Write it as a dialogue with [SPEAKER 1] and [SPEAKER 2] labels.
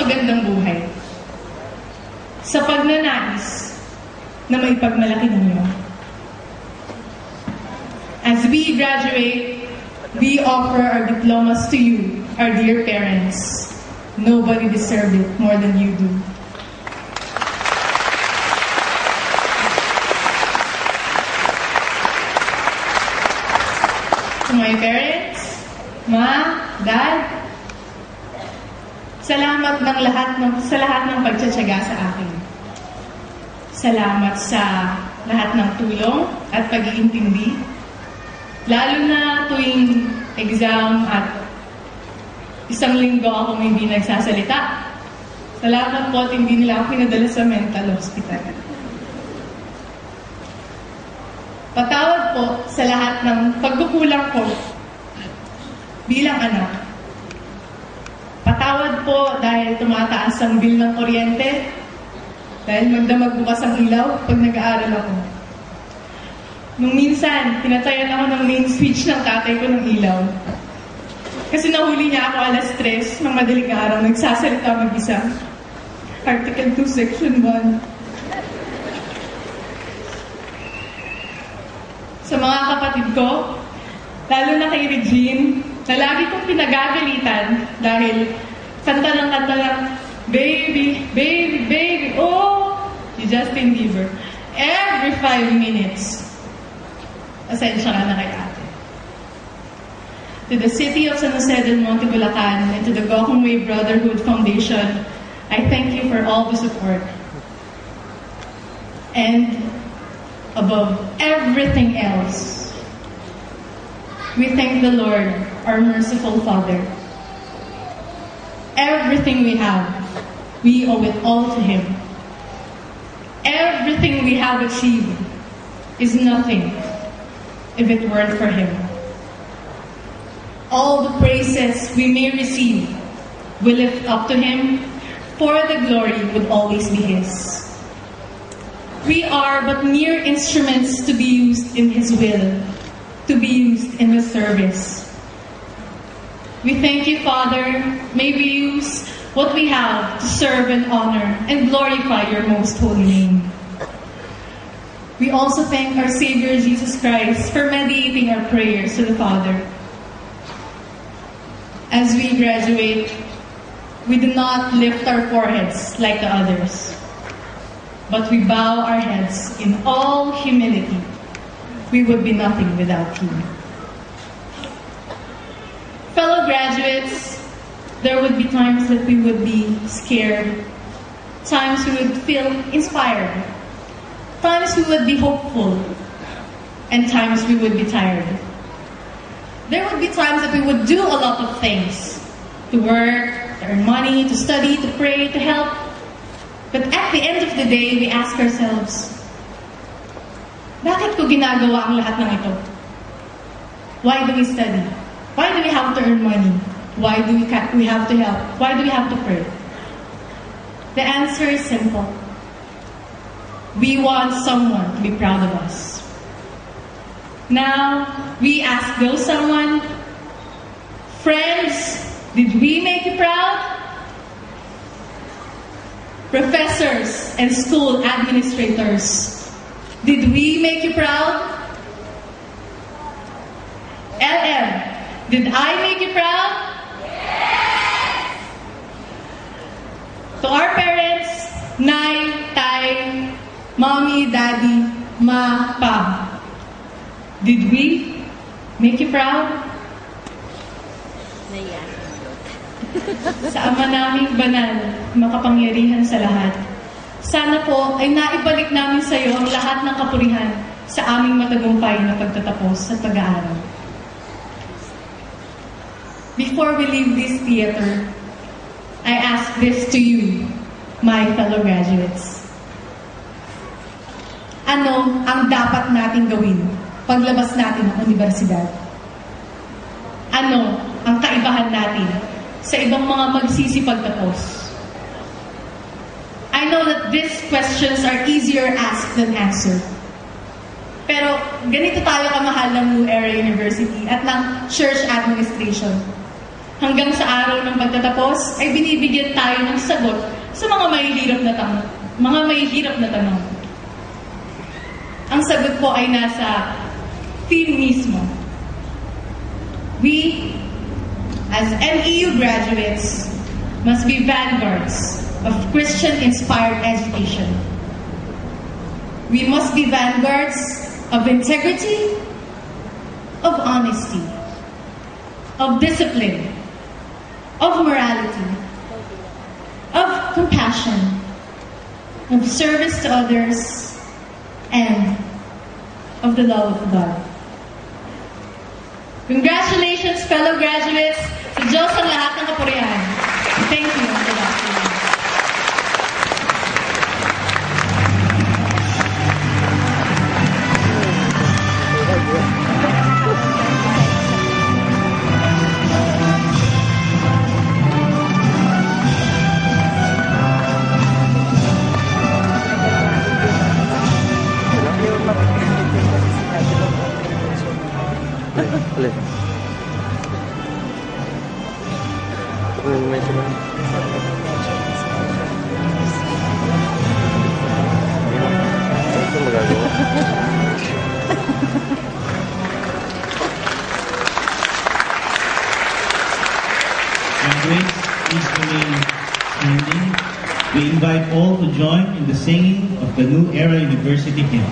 [SPEAKER 1] magandang buhay. Sa pagnanais na maipagmalaki ninyo. As we graduate, we offer our diplomas to you, our dear parents. Nobody deserves it more than you do. To my parents, Ma, Dad, salamat sa lahat ng pagtsatsaga sa akin. Salamat sa lahat ng tulong at pag-iintindi. Lalo na tuwing exam at isang linggo akong hindi nagsasalita. Salamat po at hindi nila ako pinadala sa mental hospital. Patawad po sa lahat ng pagkukulang ko bilang anak. Patawad po dahil tumataas ang bill ng kuryente, dahil magdamag bukas ang ilaw pag nag-aaral ako. Nung minsan, tinatayan ako ng main switch ng tatay ko ng ilaw. Kasi nahuli niya ako alas 3 ng madaling araw, nagsasalita mag-isa. Article 2, Section 1. Sa mga kapatid ko, lalo na kay Regine, na lagi kong pinagagalitan dahil kanta lang, baby, baby, baby, oh! Si Justin Bieber. Every 5 minutes. Asensya ka na kay ate. To the city of San Jose del Monte, Bulacan, and to the Gokong Way Brotherhood Foundation, I thank you for all the support. And above everything else, we thank the Lord, our merciful Father. Everything we have, we owe it all to Him. Everything we have achieved is nothing if it weren't for Him. All the praises we may receive, we lift up to Him, for the glory would always be His. We are but mere instruments to be used in His will, to be used in His service. We thank you, Father. May we use what we have to serve and honor and glorify your most holy name. We also thank our Savior Jesus Christ for mediating our prayers to the Father. As we graduate, we do not lift our foreheads like the others, but we bow our heads in all humility. We would be nothing without you. Fellow graduates, there would be times that we would be scared, times we would feel inspired, times we would be hopeful, and times we would be tired. There would be times that we would do a lot of things, to work, to earn money, to study, to pray, to help. But at the end of the day, we ask ourselves, bakit ko ginagawa ang lahat ng ito? Why do we study? Why do we have to earn money? Why do we have to help? Why do we have to pray? The answer is simple. We want someone to be proud of us. Now, we ask those someone, friends, did we make you proud? Professors and school administrators, did we make you proud? LM, did I make you proud? Yes! To our parents, Nay, Tay, Mommy, Daddy, Ma, Pa, did we make you proud? Sa Ama naming banal, makapangyarihan sa lahat, sana po ay naibalik namin sa iyo ang lahat ng kapurihan sa aming matagumpay na pagtatapos at pag-aaral. Before we leave this theater, I ask this to you, my fellow graduates. Ano ang dapat nating gawin paglabas natin ng universidad? Ano ang kaibahan natin sa ibang mga magsisipagtapos? I know that these questions are easier asked than answered. Pero ganito tayo kamahal ng New Era University at ng church administration. hanggang sa araw ng pagtatapos ay binibigyan tayo ng sagot sa mga mahihirap na tanong. Ang sagot po ay nasa theme mismo. We, as NEU graduates, must be vanguards of Christian-inspired education. We must be vanguards of integrity, of honesty, of discipline, of morality, of compassion, of service to others, and of the love of God. Congratulations, fellow graduates! Sa Diyos ang lahat ng kapurihan. Thank you.
[SPEAKER 2] Alin? May suman. Ito magagawa.
[SPEAKER 3] Graduates, please remain standing. We invite all to join in the singing of the New Era University hymn.